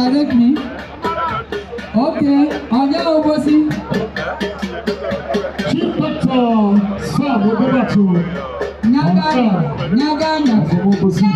direct me. Okay, Onya Obosi. Chief Doctor Sam Obiora. Nyaga Obosi.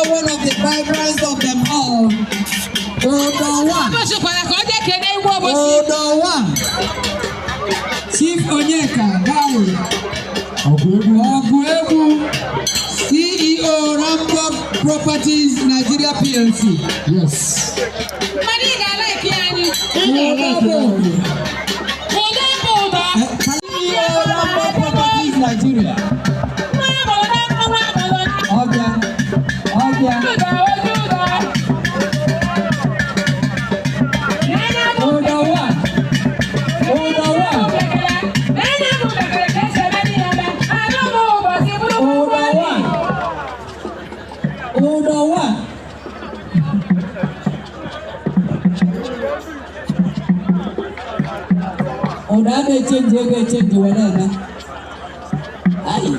One of the vibrants of them all. ODOGWU. Chief Onyeka Gary. ODOGWU. CEO Rambo Properties Nigeria PLC. Yes. CEO Rambo Properties Nigeria. Change whatever. Aye.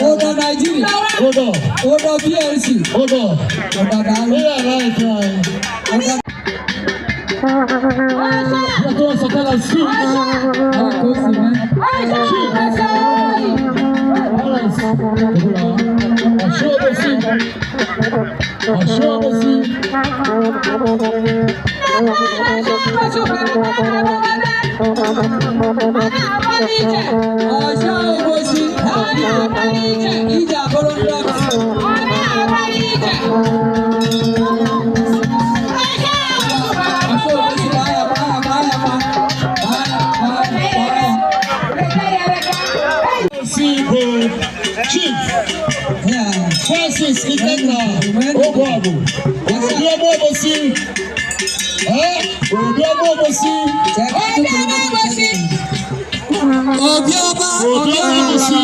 Odo Nigeria. Odo PLC. Odo Chief, Francis Kingdom, ODOGWU OBOSI, ODOGWU OBOSI,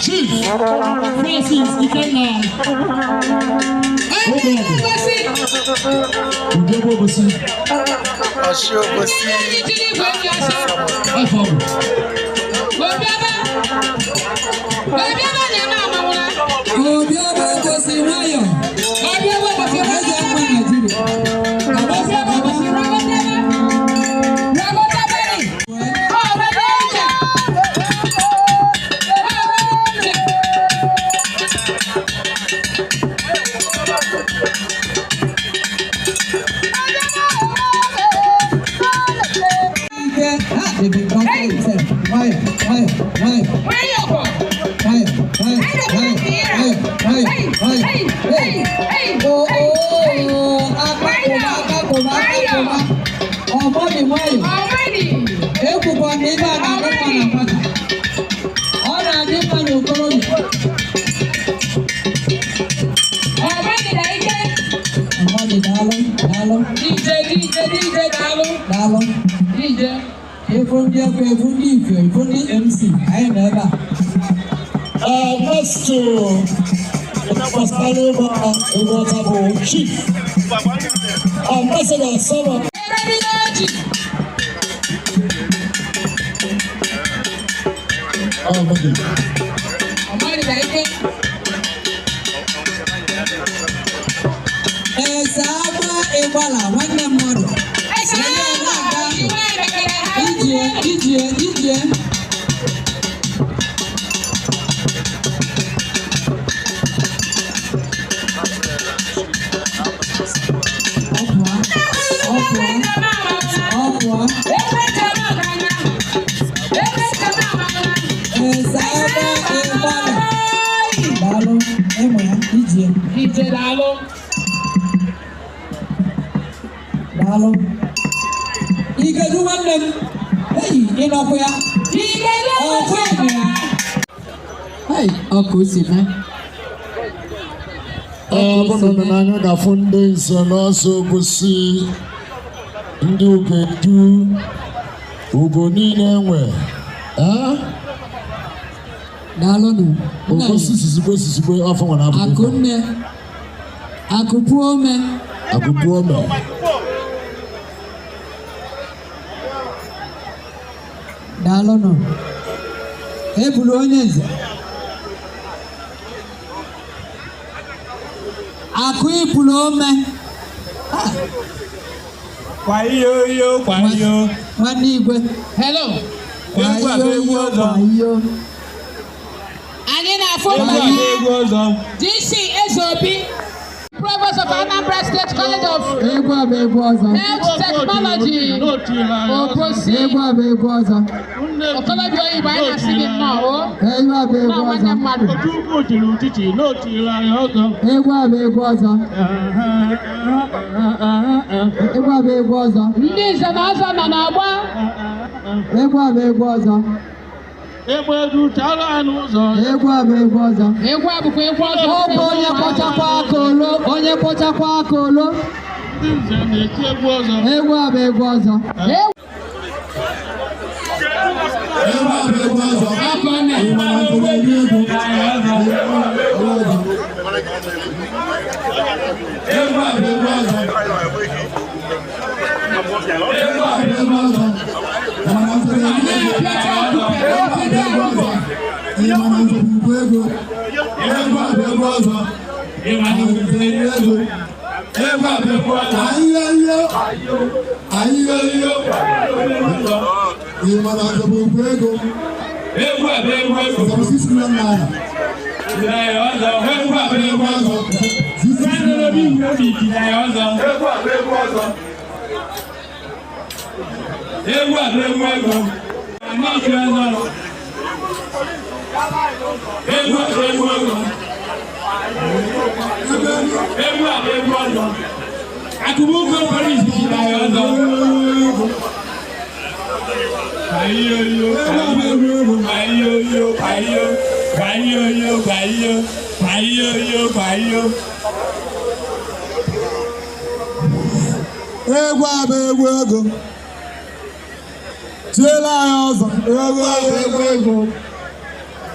Chief Francis Kingdom, ODOGWU. ODOGWU OBOSI. Obosi. Obiora Obosi Mayo. Obiora Obosi Mayo kwa Nigeria. Obosi Obosi MC. I never. Next to Pascal Chief Ambassador Sama. Na funde so busi ndi ugedu ugoni nenwe dalonu obosi sisibwe afọ wana akunne akupuome dalonu ebulu onyeze Akuipulome. Kwayo. Wanigwe. Hello. Kwayo. Anina Fogo. DC SOP. Provost of Anambra State College of Health Technology. Obosi. Okolobi Oyibo I singing now. Ndị nze na ọzọ nọ n'agba. Egwu edutara anyị ụzọ. Egwu abụkwa egwu ọzọ. Onye kpochakwa akolo. Ndị nze na-eti egwu ọzọ. Egwu ọzọ.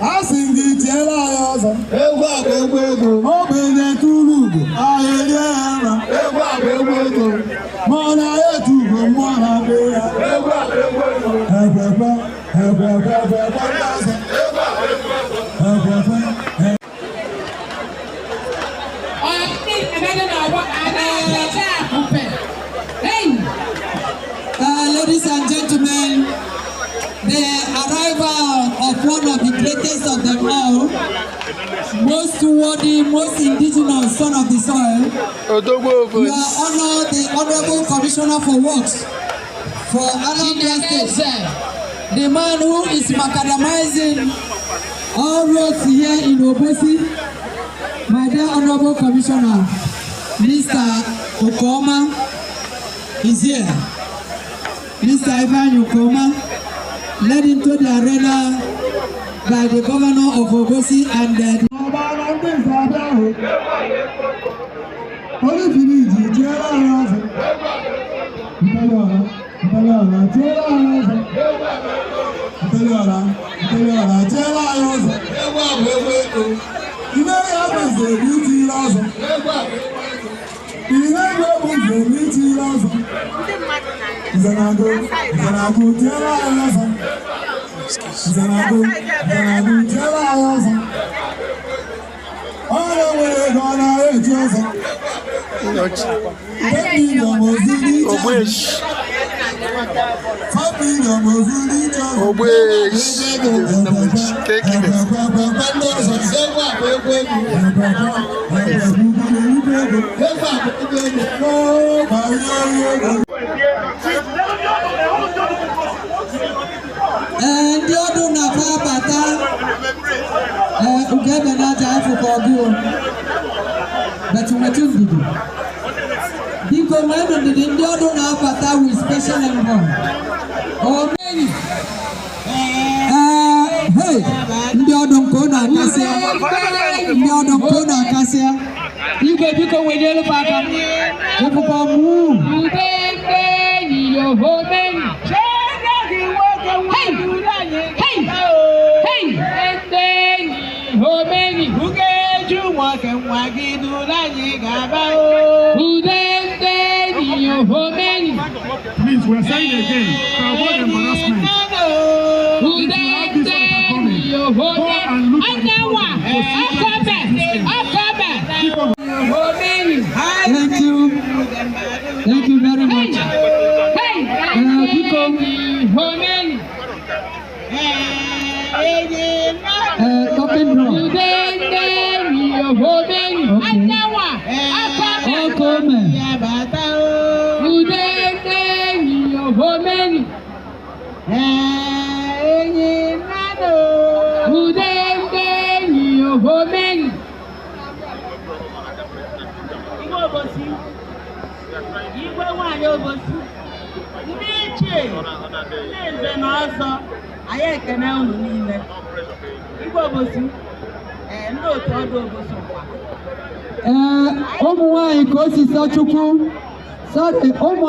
Asingi tiela yoza. Ewa ego. Obele tulugo. Ayeliana. Ewa ego. Mona etugo mona beya. Ewa ego. Ladies and gentlemen, the arrival of one of the greatest of them all, most worthy, most indigenous son of the soil, ODOGWU you OBOSI. are honored the Honorable Commissioner for Works for Anambra State, the man who is macadamizing all roads here in Obosi, my dear Honorable Commissioner, Mr. Okoma is here. Mr. Ivan Ukoma, led into the arena by the governor of Obosi and the and you do not have but you met him. The commander didn't do not have with special envoy. Oh, many. Hey, Ndiodon Kona Kasia, Ndiodon Kona Kasia. You go with yellow pattern. You go move. Please, we're saying again, to avoid embarrassment. Go and look at the Thank you. Thank you very much. Open door. Ụmụ nwanyị ka o si sọ Chukwu. Sorry, ụmụ